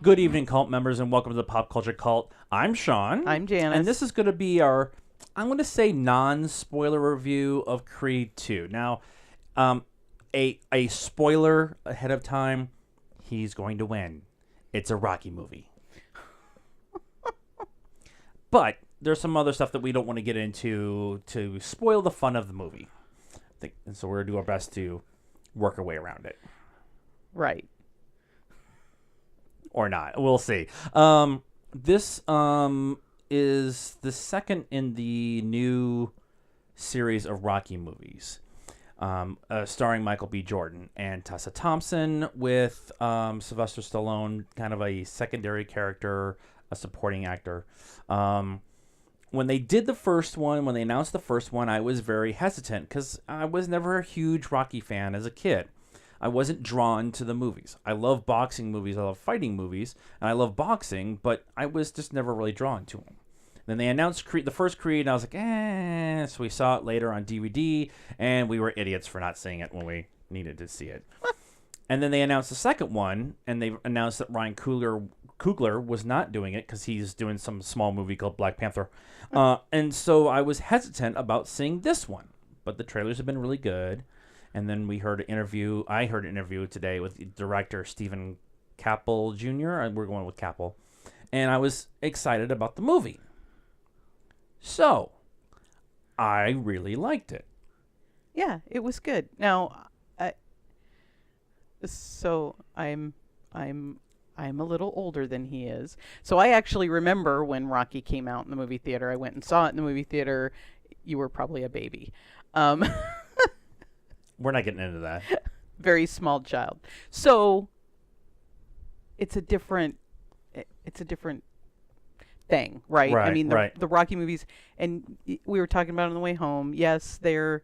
Good evening, cult members, and welcome to the Pop Culture Cult. I'm Sean. I'm Janice. And this is going to be our, I'm going to say, non-spoiler review of Creed 2. Now, a spoiler ahead of time, he's going to win. It's a Rocky movie. But there's some other stuff that we don't want to get into to spoil the fun of the movie. And so we're going to do our best to work our way around it. Right. Or not. We'll see. This is the second in the new series of Rocky movies, starring Michael B. Jordan and Tessa Thompson, with Sylvester Stallone, kind of a secondary character, a supporting actor. When they did the first one, when they announced the first one, I was very hesitant because I was never a huge Rocky fan as a kid. I wasn't drawn to the movies. I love boxing movies. I love fighting movies. And I love boxing, but I was just never really drawn to them. Then they announced the first Creed, and I was like, eh. So we saw it later on DVD, and we were idiots for not seeing it when we needed to see it. And then they announced the second one, and they announced that Ryan Coogler was not doing it because he's doing some small movie called Black Panther. And so I was hesitant about seeing this one. But the trailers have been really good. And then I heard an interview today with director Stephen Caple Jr. We're going with Caple. And I was excited about the movie. So, I really liked it. Yeah, it was good. Now, I'm a little older than he is. So I actually remember when Rocky came out in the movie theater. I went and saw it in the movie theater. You were probably a baby. We're not getting into that. Very small child. So it's a different thing, right? Right, I mean, right. the Rocky movies, and we were talking about it on the way home. Yes, they're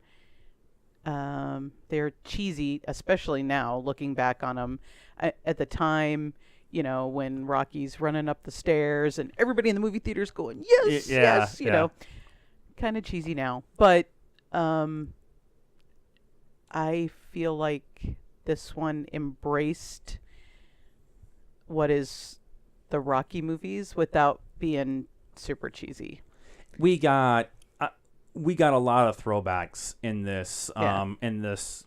cheesy, especially now looking back on them. At the time, you know, when Rocky's running up the stairs and everybody in the movie theater's going, yes, yes, you know, kind of cheesy now. But I feel like this one embraced what is the Rocky movies without being super cheesy. We got a lot of throwbacks in this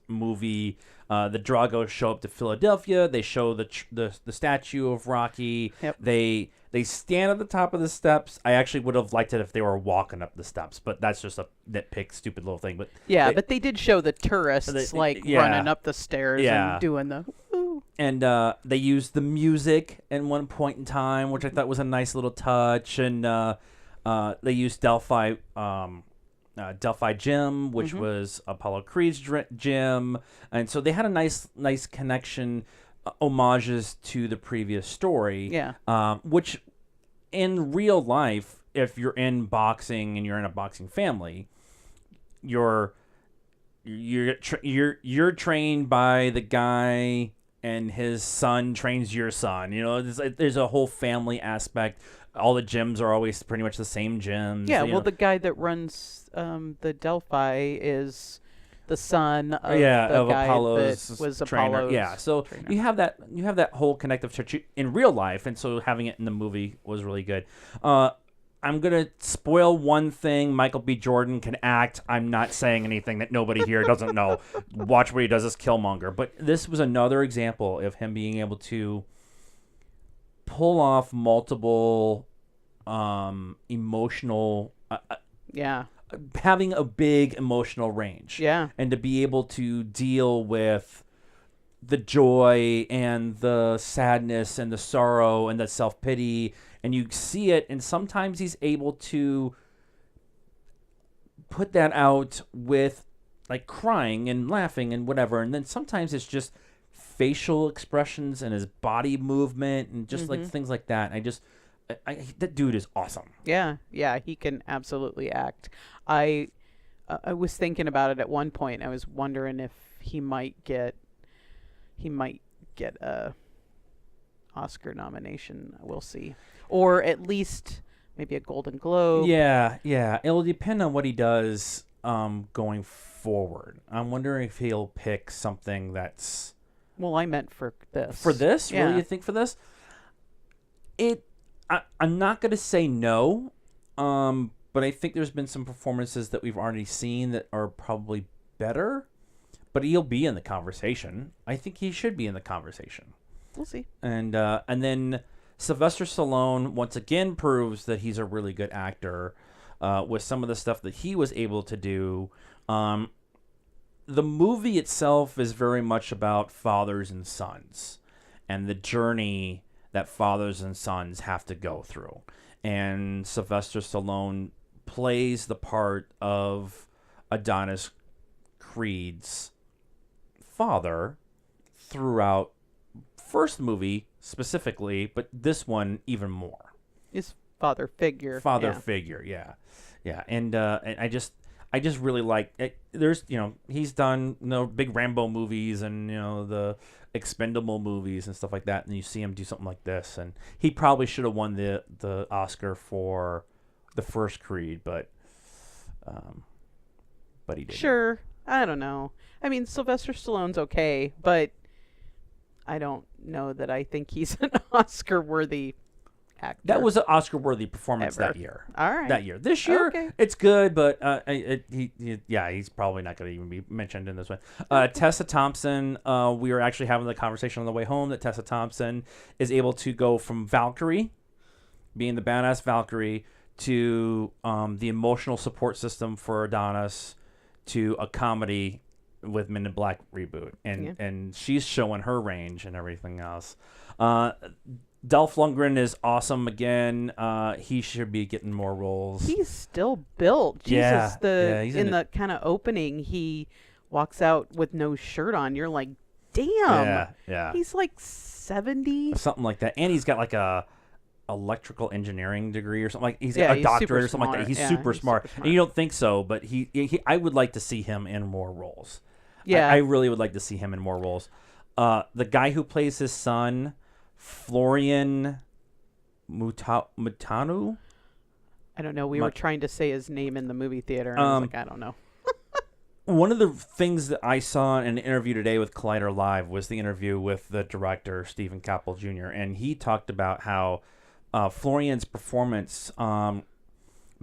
movie. The Dragos show up to Philadelphia. They show the statue of Rocky. Yep. They stand at the top of the steps. I actually would have liked it if they were walking up the steps, but that's just a nitpick, stupid little thing. But but they did show the tourists running up the stairs and doing the woo. And they used the music at one point in time, which I thought was a nice little touch. And they used Delphi Gym, which was Apollo Creed's gym, and so they had a nice connection, homages to the previous story. Yeah. Which, in real life, if you're in boxing and you're in a boxing family, you're trained by the guy, and his son trains your son. You know, there's a whole family aspect. All the gyms are always pretty much the same gyms. Yeah, well, the guy that runs the Delphi is the son of the guy Apollo's that was trainer. Apollo's Yeah, so trainer. you have that whole connective touch in real life, and so having it in the movie was really good. I'm gonna spoil one thing. Michael B. Jordan can act. I'm not saying anything that nobody here doesn't know. Watch what he does as Killmonger. But this was another example of him being able to pull off multiple emotional having a big emotional range, and to be able to deal with the joy and the sadness and the sorrow and the self-pity, and you see it, and sometimes he's able to put that out with like crying and laughing and whatever, and then sometimes it's just facial expressions and his body movement and just like things like that. That dude is awesome. Yeah, he can absolutely act. I was thinking about it at one point. I was wondering if he might get a Oscar nomination. We'll see, or at least maybe a Golden Globe. Yeah. It'll depend on what he does going forward. I'm wondering if he'll pick something that's. Well, I meant for this. For this? Yeah. Really? You think for this? I'm not going to say no, but I think there's been some performances that we've already seen that are probably better. But he'll be in the conversation. I think he should be in the conversation. We'll see. And then Sylvester Stallone once again proves that he's a really good actor with some of the stuff that he was able to do. The movie itself is very much about fathers and sons and the journey that fathers and sons have to go through. And Sylvester Stallone plays the part of Adonis Creed's father throughout first movie specifically, but this one even more. His father figure. Yeah. And I just really like it. There's he's done big Rambo movies and the Expendable movies and stuff like that, and you see him do something like this, and he probably should have won the Oscar for the first Creed, but he didn't. Sure. I don't know. I mean, Sylvester Stallone's okay, but I don't know that I think he's an Oscar-worthy actor. That was an Oscar-worthy performance that year. All right. That year. This year, It's good, but he's probably not going to even be mentioned in this one. Tessa Thompson, we were actually having the conversation on the way home that Tessa Thompson is able to go from Valkyrie, being the badass Valkyrie, to the emotional support system for Adonis, to a comedy with Men in Black reboot, and she's showing her range and everything else. Dolph Lundgren is awesome again. He should be getting more roles. He's still built. Jesus, in the kind of opening, he walks out with no shirt on. You're like, damn. Yeah. He's like 70, something like that, and he's got like a electrical engineering degree or something. Like he's got a doctorate or something like that. He's super smart, and you don't think so, but he I would like to see him in more roles. Yeah, I really would like to see him in more roles. The guy who plays his son, Florian Mutanu. I don't know. We were trying to say his name in the movie theater, and I was like, I don't know. One of the things that I saw in an interview today with Collider Live was the interview with the director, Stephen Caple Jr., and he talked about how Florian's performance,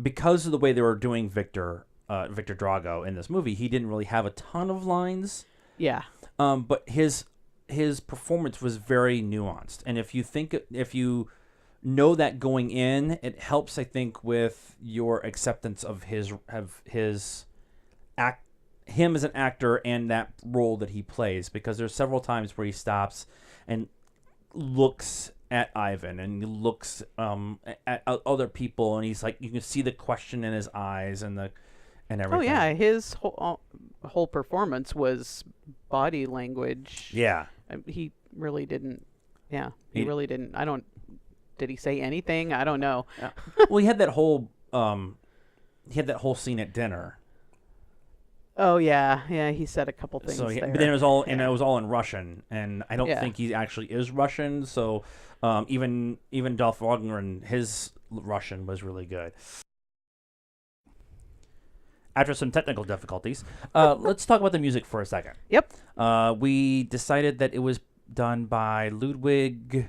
because of the way they were doing Victor Drago in this movie, he didn't really have a ton of lines. Yeah. But his performance was very nuanced, and if you know that going in, it helps, I think, with your acceptance of him as an actor and that role that he plays, because there's several times where he stops and looks at Ivan and he looks at other people, and he's like, you can see the question in his eyes and everything. Oh yeah, his whole performance was body language. Yeah, he really didn't. Yeah, he really didn't. Did he say anything? I don't know. Well, he had that whole scene at dinner. Oh yeah, he said a couple things. But then it was all and it was all in Russian, and I don't think he actually is Russian. So even Dolph Lundgren, his Russian was really good. After some technical difficulties, let's talk about the music for a second. Yep. We decided that it was done by Ludwig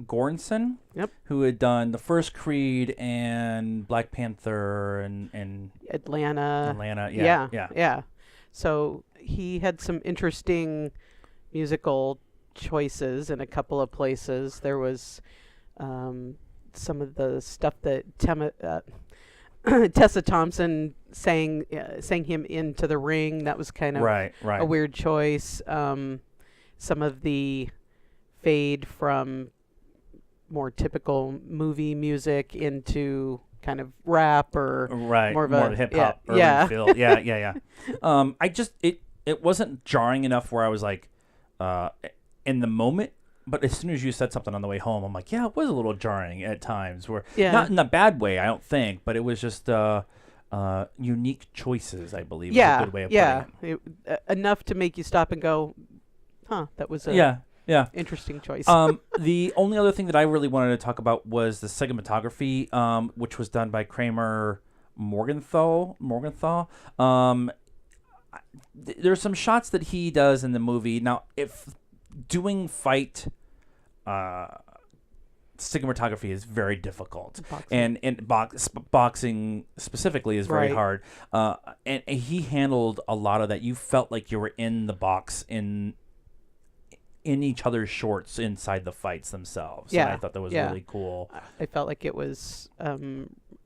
Göransson, who had done the first Creed and Black Panther and Atlanta. Yeah. So he had some interesting musical choices in a couple of places. There was some of the stuff that Tessa Thompson sang him into the ring. That was kind of a weird choice. Some of the fade from more typical movie music into kind of rap or more of a hip hop urban feel. Yeah. It wasn't jarring enough where I was like in the moment, but as soon as you said something on the way home, I'm like, yeah, it was a little jarring at times. Where not in a bad way, I don't think, but it was just unique choices, I believe. Is a good way of putting it. Enough to make you stop and go, huh, that was a interesting choice. The only other thing that I really wanted to talk about was the cinematography, which was done by Kramer Morgenthau. There's some shots that he does in the movie. Now, if doing fight cinematography is very difficult, and boxing specifically is very hard. And he handled a lot of that. You felt like you were in the box in each other's shorts inside the fights themselves. Yeah, and I thought that was really cool. I felt like it was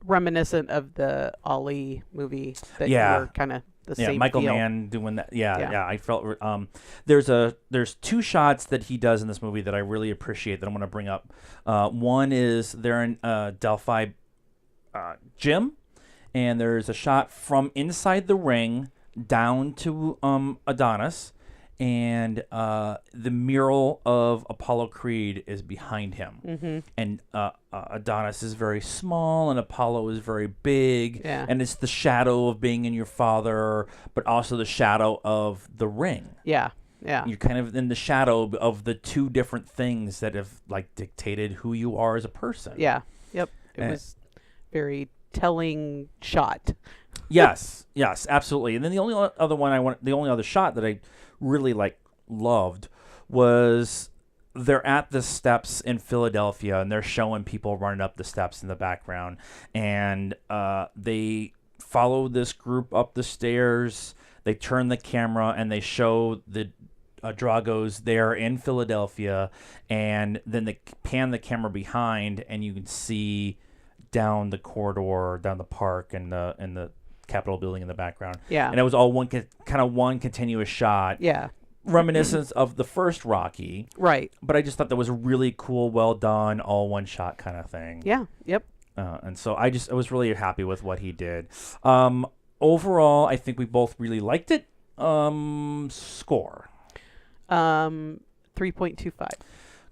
reminiscent of the Ali movie that were kind of the same Michael feel. Mann doing that. Yeah. I felt there's two shots that he does in this movie that I really appreciate that I'm going to bring up. One is they're in Delphi gym, and there's a shot from inside the ring down to Adonis. And the mural of Apollo Creed is behind him. And Adonis is very small and Apollo is very big. And it's the shadow of being in your father, but also the shadow of the ring. Yeah. You're kind of in the shadow of the two different things that have like dictated who you are as a person. Yep. It was very telling shot. Yes, absolutely. And then the only other shot that I really loved was they're at the steps in Philadelphia and they're showing people running up the steps in the background, and they follow this group up the stairs. They turn the camera and they show the Dragos there in Philadelphia, and then they pan the camera behind and you can see down the corridor, down the park, and the Capitol building in the background. And it was all one continuous shot. Reminiscence of the first Rocky. Right. But I just thought that was a really cool, well done, all one shot kind of thing. Yep. And so I was really happy with what he did. Overall, I think we both really liked it. Score. 3.25.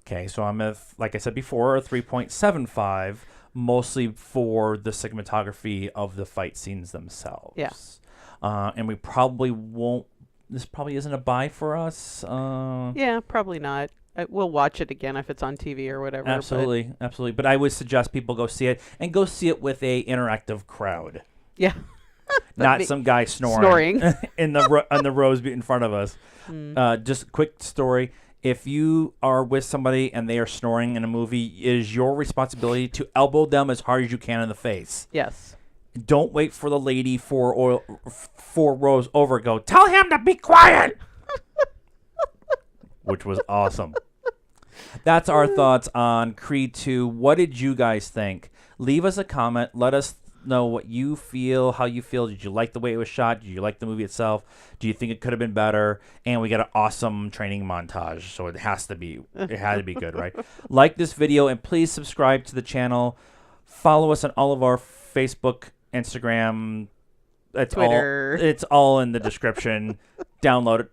Okay, so I'm like I said before, a 3.75. Mostly for the cinematography of the fight scenes themselves. And we probably won't. This probably isn't a buy for us. Probably not. We'll watch it again if it's on TV or whatever. Absolutely. But I would suggest people go see it, and go see it with a interactive crowd. Not some guy snoring in the rows in front of us. Just a quick story. If you are with somebody and they are snoring in a movie, it is your responsibility to elbow them as hard as you can in the face. Yes. Don't wait for the lady four rows over. Go, tell him to be quiet. Which was awesome. That's our thoughts on Creed 2. What did you guys think? Leave us a comment. Let us know what you feel, how you feel. Did you like the way it was shot? Did you like the movie itself? Do you think it could have been better? And we got an awesome training montage, so it had to be good, right? Like this video and please subscribe to the channel. Follow us on all of our Facebook, Instagram, Twitter. It's all in the description. Download it.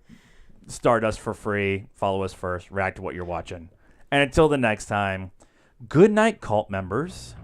Stardust for free. Follow us first. React to what you're watching. And until the next time, good night, cult members.